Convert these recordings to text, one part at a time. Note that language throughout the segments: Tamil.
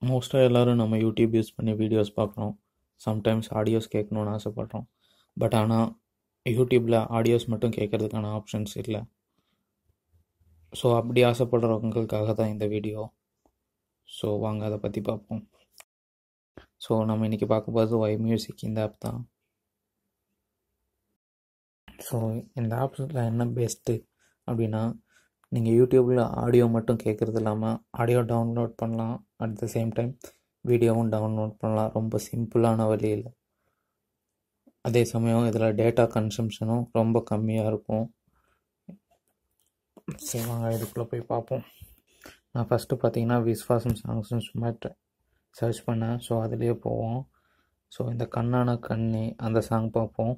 மோஸ்ட்டாக எல்லோரும் நம்ம யூடியூப் யூஸ் பண்ணி வீடியோஸ் பார்க்குறோம். சம்டைம்ஸ் ஆடியோஸ் கேட்கணுன்னு ஆசைப்பட்றோம். பட் ஆனால் யூடியூப்பில் ஆடியோஸ் மட்டும் கேட்குறதுக்கான ஆப்ஷன்ஸ் இல்லை. ஸோ அப்படி ஆசைப்படுறவங்களுக்காக தான் இந்த வீடியோ. ஸோ வாங்க அதை பற்றி பார்ப்போம். ஸோ நம்ம இன்றைக்கி பார்க்க போகிறது ஒய் மியூசிக் இந்த ஆப் தான். ஸோ இந்த ஆப்ஸில் என்ன பெஸ்ட்டு அப்படின்னா, நீங்கள் யூடியூப்பில் ஆடியோ மட்டும் கேட்குறது இல்லாமல் ஆடியோ டவுன்லோட் பண்ணலாம். அட் த சேம் டைம் வீடியோவும் டவுன்லோட் பண்ணலாம். ரொம்ப சிம்பிளான வழியில். அதே சமயம் இதில் டேட்டா கன்சம்ஷனும் ரொம்ப கம்மியாக இருக்கும். சரி வாங்க இதுக்குள்ளே போய் பார்ப்போம். நான் ஃபஸ்ட்டு பார்த்தீங்கன்னா விஸ்வாசம் சாங்ஸ்னு சும்மா சர்ச் பண்ணேன். ஸோ அதுலேயே போவோம். ஸோ இந்த கண்ணான கண்ணே அந்த சாங் பார்ப்போம்.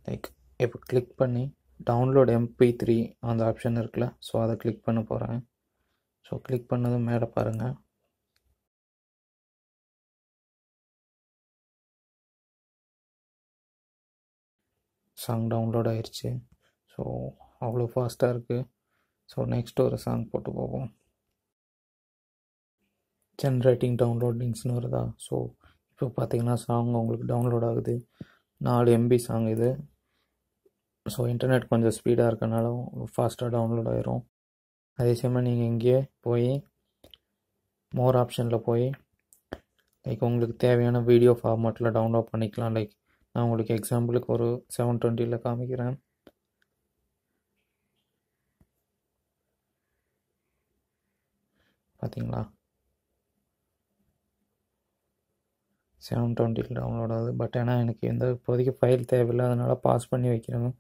லைக் இப்போ கிளிக் பண்ணி டவுன்லோட் MP3 அந்த ஆப்ஷன் இருக்குல்ல, ஸோ அதை கிளிக் பண்ண போகிறேன். ஸோ கிளிக் பண்ணதும் மேலே பாருங்கள், சாங் டவுன்லோட் ஆயிடுச்சு. ஸோ அவ்வளோ ஃபாஸ்ட்டாக இருக்குது. ஸோ நெக்ஸ்ட் ஒரு சாங் போட்டு போவோம். ஜென்ரேட்டிங் டவுன்லோடிங்ஸ்னு வருதா. ஸோ இப்போ பார்த்தீங்கன்னா சாங் உங்களுக்கு டவுன்லோட் ஆகுது. 4 MB சாங் இது. ஸோ இன்டர்நெட் கொஞ்சம் ஸ்பீடாக இருக்கனால ஃபாஸ்ட்டாக டவுன்லோட் ஆயிரும். அதே சமயம் நீங்கள் இங்கேயே போய் மோர் ஆப்ஷனில் போய் லைக் உங்களுக்கு தேவையான வீடியோ ஃபார்மேட்டில் டவுன்லோட் பண்ணிக்கலாம். லைக் நான் உங்களுக்கு எக்ஸாம்பிளுக்கு ஒரு 720 காமிக்கிறேன். பார்த்தீங்களா, 720 டவுன்லோட் ஆகுது. பட் ஆனால் எனக்கு எந்த இப்போதைக்கு ஃபைல் தேவையில்லை, அதனால் பாஸ் பண்ணி வைக்கிறேன்.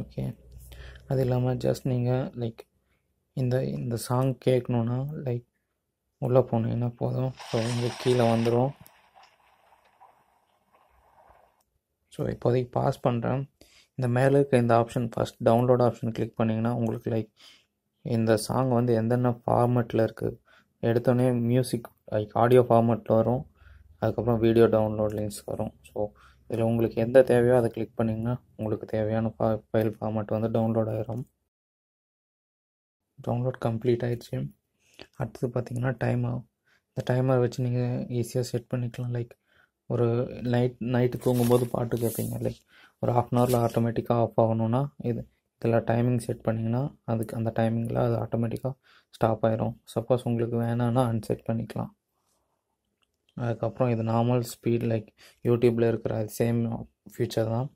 ஓகே, அது இல்லாமல் ஜஸ்ட் நீங்கள் லைக் இந்த சாங் கேட்கணுன்னா லைக் உள்ளே போனீங்கன்னா போதும். ஸோ உங்களுக்கு கீழே வந்துடும். ஸோ இப்போதைக்கு பாஸ் பண்ணுறேன். இந்த மேலே இருக்க இந்த option first download option click பண்ணிங்கன்னா உங்களுக்கு லைக் இந்த சாங் வந்து எந்தெந்த ஃபார்மேட்டில் இருக்குது எடுத்தோடனே மியூசிக் லைக் ஆடியோ ஃபார்மேட்டில் வரும். அதுக்கப்புறம் வீடியோ டவுன்லோட் லிங்க்ஸ் வரும். ஸோ இதில் உங்களுக்கு எந்த தேவையோ அதை கிளிக் பண்ணிங்கன்னா உங்களுக்கு தேவையான ஃபைல் ஃபார்மேட் வந்து டவுன்லோட் ஆகிரும். டவுன்லோட் கம்ப்ளீட் ஆகிடுச்சு. அடுத்தது பார்த்தீங்கன்னா டைமர். இந்த டைமர் வச்சு நீங்கள் ஈஸியாக செட் பண்ணிக்கலாம். லைக் ஒரு நைட்டு தூங்கும்போது பாட்டு கேட்பீங்க, லைக் ஒரு 1/2 hour ஆட்டோமேட்டிக்காக ஆஃப் ஆகணுன்னா இதில் டைமிங் செட் பண்ணிங்கன்னா அதுக்கு அந்த டைமிங்கில் அது ஆட்டோமேட்டிக்காக ஸ்டாப் ஆயிரும். சப்போஸ் உங்களுக்கு வேணான்னா அன்செட் பண்ணிக்கலாம். அதுக்கப்புறம் இது நார்மல் ஸ்பீட் லைக் யூடியூப்பில் இருக்கிற சேம் ஃபீச்சர் தான்.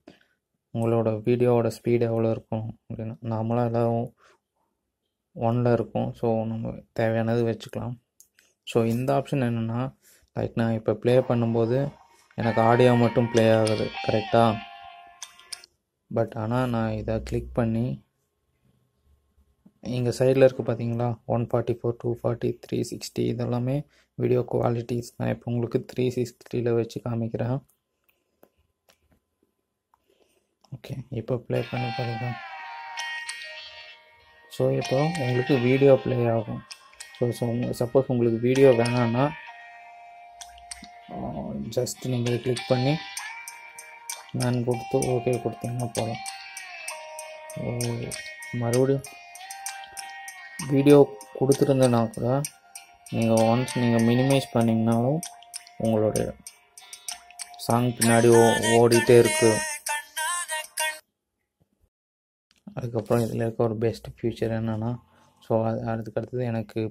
உங்களோட வீடியோவோட ஸ்பீடு எவ்வளோ இருக்கும் அப்படின்னா நார்மலாக எல்லோரும் 1 இருக்கும். ஸோ நம்ம தேவையானது வச்சுக்கலாம். ஸோ இந்த ஆப்ஷன் என்னென்னா லைக் நான் இப்போ ப்ளே பண்ணும்போது எனக்கு ஆடியோ மட்டும் ப்ளே ஆகுது கரெக்டாக. பட் ஆனால் நான் இதை கிளிக் பண்ணி இங்கே சைடில் இருக்குது பார்த்தீங்களா, 144, 240, 360 இதெல்லாமே வீடியோ குவாலிட்டிஸ். நான் இப்போ உங்களுக்கு 360 வச்சு காமிக்கிறேன். ஓகே, இப்போ ப்ளே பண்ணி பாருங்க. ஸோ இப்போ உங்களுக்கு வீடியோ ப்ளே ஆகும். ஸோ சப்போஸ் உங்களுக்கு வீடியோ வேணான்னா ஜஸ்ட் நீங்கள் கிளிக் பண்ணி நான் கொடுத்து ஓகே கொடுத்தீங்கன்னா போதும். மறுபடியும் வீடியோ கொடுத்துருந்தேன்னா கூட நீங்கள் ஒன்ஸ் நீங்கள் மினிமைஸ் பண்ணிங்கனாலும் உங்களுடைய சாங் பின்னாடி ஓடிட்டே இருக்கு. அதுக்கப்புறம் இதில் இருக்க ஒரு பெஸ்ட் ஃபியூச்சர் என்னென்னா, ஸோ அதுக்கு அடுத்தது எனக்கு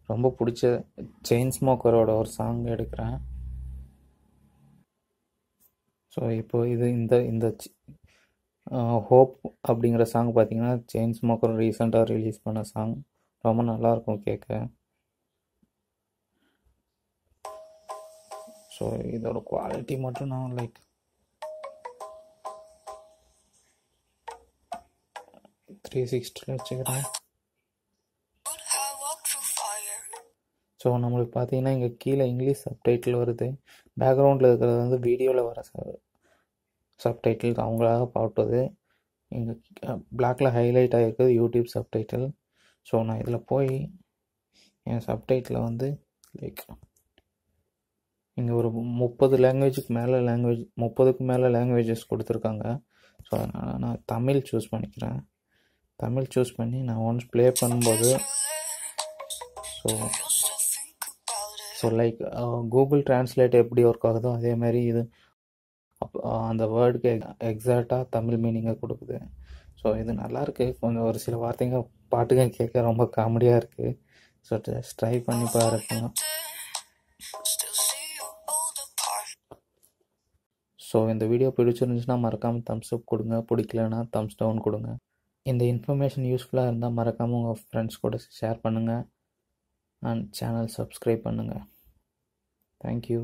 ரொம்ப பிடிச்ச செயின்ஸ்மோக்கரோட ஒரு சாங் எடுக்கிறேன். ஸோ இப்போ இந்த ஹோப் அப்படிங்கிற சாங் பார்த்தீங்கன்னா செயின்ஸ்மோக்கர் ரீசெண்டாக ரிலீஸ் பண்ண சாங். ரொம்ப நல்லாயிருக்கும் கேட்க. ஸோ இதோட குவாலிட்டி மட்டும் நான் லைக் 360 வச்சுக்கிறேன். ஸோ நம்மளுக்கு பார்த்தீங்கன்னா இங்கே கீழே இங்கிலீஷ் சப்டைட்டில் வருது. பேக்ரவுண்டில் இருக்கிறது வந்து வீடியோவில் வர சப்டைட்டில் அவங்களாக பாட்டுது. இங்கே பிளாக்ல ஹைலைட் ஆகிருக்குது யூடியூப் சப்டைட்டில். ஸோ நான் இதில் போய் என் சப்டைட்டில் வந்து லைக் இங்கே ஒரு 30 லாங்குவேஜுக்கு மேலே 30க்கு மேலே லாங்குவேஜஸ் கொடுத்துருக்காங்க. ஸோ அதனால் நான் தமிழ் சூஸ் பண்ணிக்கிறேன். தமிழ் சூஸ் பண்ணி நான் ஒன்ஸ் ப்ளே பண்ணும்போது ஸோ லைக் கூகுள் ட்ரான்ஸ்லேட் எப்படி ஒர்க் ஆகுதோ அதே மாதிரி இது அந்த வேர்டுக்கு எக்ஸாக்டாக தமிழ் மீனிங்கை கொடுக்குது. ஸோ இது நல்லாயிருக்கு. கொஞ்சம் ஒரு சில வார்த்தைங்க பாட்டுங்க கேட்க ரொம்ப காமெடியாக இருக்குது. ஸோ ஜஸ்ட் ட்ரை பண்ணி பாருங்க. ஸோ இந்த வீடியோ பிடிச்சிருந்துச்சுன்னா மறக்காமல் தம்ஸ் அப் கொடுங்க, பிடிக்கலன்னா தம்ஸ் டவுன் கொடுங்க. இந்த இன்ஃபர்மேஷன் யூஸ்ஃபுல்லாக இருந்தால் மறக்காமல் உங்கள் ஃப்ரெண்ட்ஸ் கூட ஷேர் பண்ணுங்கள் அண்ட் சேனல் சப்ஸ்கிரைப் பண்ணுங்கள். தேங்க்யூ.